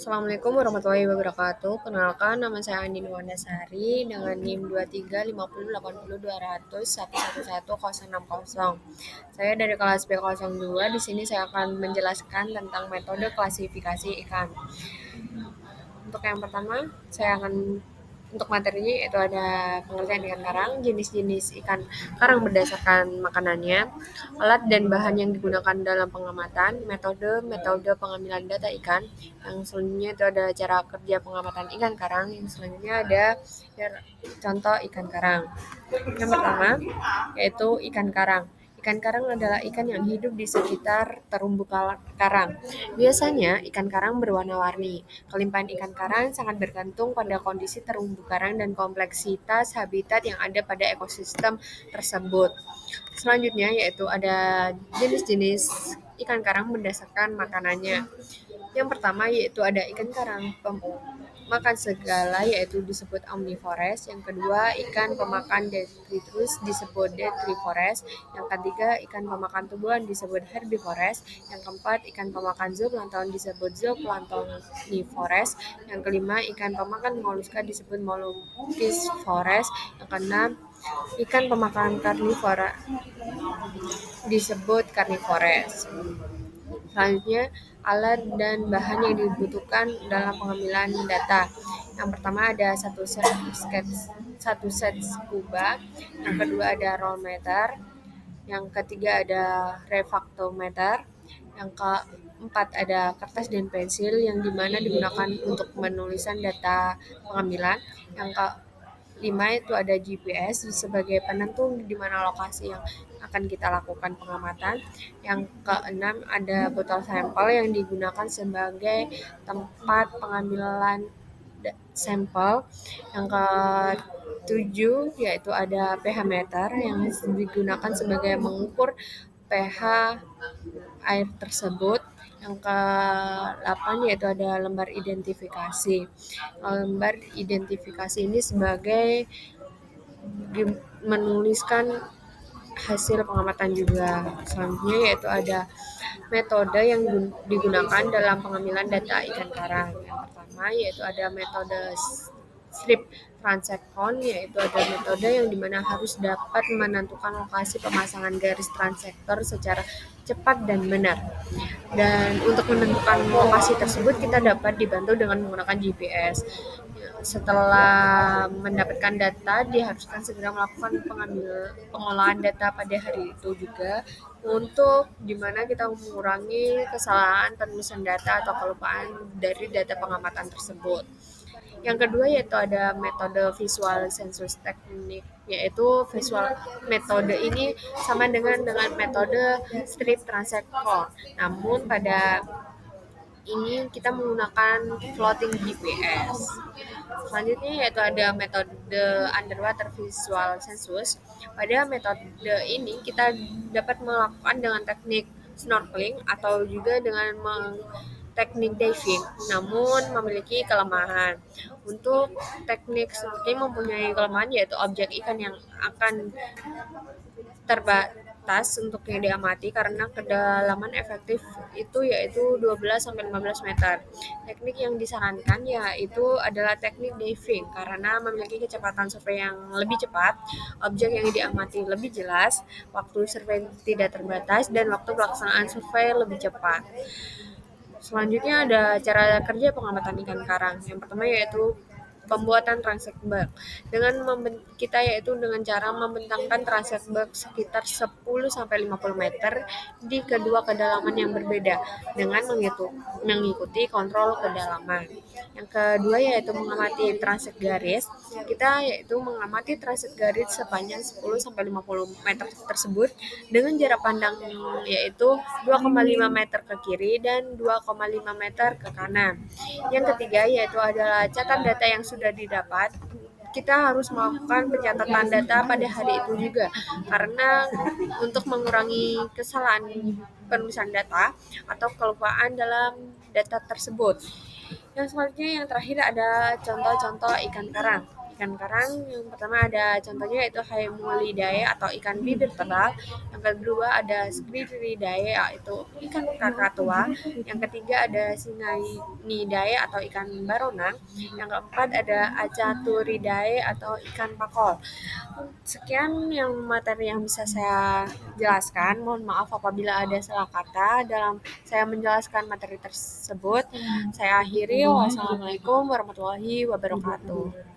Assalamualaikum warahmatullahi wabarakatuh. Kenalkan, nama saya Andini Wandasari dengan NIM 23508021111060. Saya dari kelas B02. Di sini saya akan menjelaskan tentang metode klasifikasi ikan. Untuk yang pertama, saya akan untuk materinya itu ada pengertian ikan karang, jenis-jenis ikan karang berdasarkan makanannya, alat dan bahan yang digunakan dalam pengamatan, metode pengambilan data ikan. Yang selanjutnya itu ada cara kerja pengamatan ikan karang. Yang selanjutnya ada contoh ikan karang. Yang pertama yaitu ikan karang. Ikan karang adalah ikan yang hidup di sekitar terumbu karang. Biasanya ikan karang berwarna-warni. Kelimpahan ikan karang sangat bergantung pada kondisi terumbu karang dan kompleksitas habitat yang ada pada ekosistem tersebut. Selanjutnya yaitu ada jenis-jenis ikan karang berdasarkan makanannya. Yang pertama yaitu ada ikan karang makan segala yaitu disebut omnivores. Yang kedua ikan pemakan detritus disebut detrivores. Yang ketiga ikan pemakan tumbuhan disebut herbivores. Yang keempat ikan pemakan zooplankton disebut zooplanktonivorous. Yang kelima ikan pemakan moluska disebut molluscivorous. Yang keenam ikan pemakan karnivora disebut carnivores. Selanjutnya, alat dan bahan yang dibutuhkan dalam pengambilan data. Yang pertama ada satu set scuba, yang kedua ada rollmeter, yang ketiga ada refractometer, yang keempat ada kertas dan pensil yang dimana digunakan untuk penulisan data pengambilan. Yang kelima itu ada GPS sebagai penentu di mana lokasi yang akan kita lakukan pengamatan. Yang keenam ada botol sampel yang digunakan sebagai tempat pengambilan sampel. Yang ketujuh yaitu ada pH meter yang digunakan sebagai mengukur pH air tersebut. Yang ke-8 yaitu ada lembar identifikasi. Lembar identifikasi ini sebagai menuliskan hasil pengamatan juga. Selanjutnya yaitu ada metode yang digunakan dalam pengambilan data ikan karang. Yang pertama yaitu ada metode strip transecton, yaitu ada metode yang dimana harus dapat menentukan lokasi pemasangan garis transektor secara cepat dan benar. Dan untuk menentukan lokasi tersebut kita dapat dibantu dengan menggunakan GPS. Setelah mendapatkan data, diharuskan segera melakukan pengolahan data pada hari itu juga untuk dimana kita mengurangi kesalahan penulisan data atau kelupaan dari data pengamatan tersebut. Yang kedua yaitu ada metode visual census teknik, yaitu visual metode ini sama dengan metode strip transector. Namun pada ini kita menggunakan floating GPS. Selanjutnya yaitu ada metode underwater visual census. Pada metode ini kita dapat melakukan dengan teknik snorkeling atau juga dengan teknik diving, namun memiliki kelemahan. Untuk teknik snorkeling mempunyai kelemahan yaitu objek ikan yang akan terbatas untuk yang diamati karena kedalaman efektif itu yaitu 12-15 meter. Teknik yang disarankan yaitu adalah teknik diving karena memiliki kecepatan survei yang lebih cepat, objek yang diamati lebih jelas, waktu survei tidak terbatas, dan waktu pelaksanaan survei lebih cepat. Selanjutnya ada cara kerja pengamatan ikan karang. Yang pertama yaitu pembuatan transit bag. Kita yaitu dengan cara membentangkan transit bag sekitar 10-50 meter di kedua kedalaman yang berbeda dengan mengikuti kontrol kedalaman. Yang kedua yaitu mengamati transit garis. Kita yaitu mengamati transit garis sepanjang 10-50 meter tersebut dengan jarak pandang yaitu 2,5 meter ke kiri dan 2,5 meter ke kanan. Yang ketiga yaitu adalah catat data yang sudah didapat. Kita harus melakukan pencatatan data pada hari itu juga karena untuk mengurangi kesalahan penulisan data atau kelupaan dalam data tersebut. Yang selanjutnya yang terakhir ada contoh-contoh ikan karang. ikan karang. Yang pertama ada contohnya yaitu Haemulidae atau ikan bibir tebal. Yang kedua ada Squidridae yaitu ikan kakatua. Yang ketiga ada Sinainidae atau ikan baronang. Yang keempat ada Acaturidae atau ikan pakol. Sekian yang materi yang bisa saya jelaskan. Mohon maaf apabila ada salah kata dalam saya menjelaskan materi tersebut. Saya akhiri. Wassalamualaikum warahmatullahi wabarakatuh.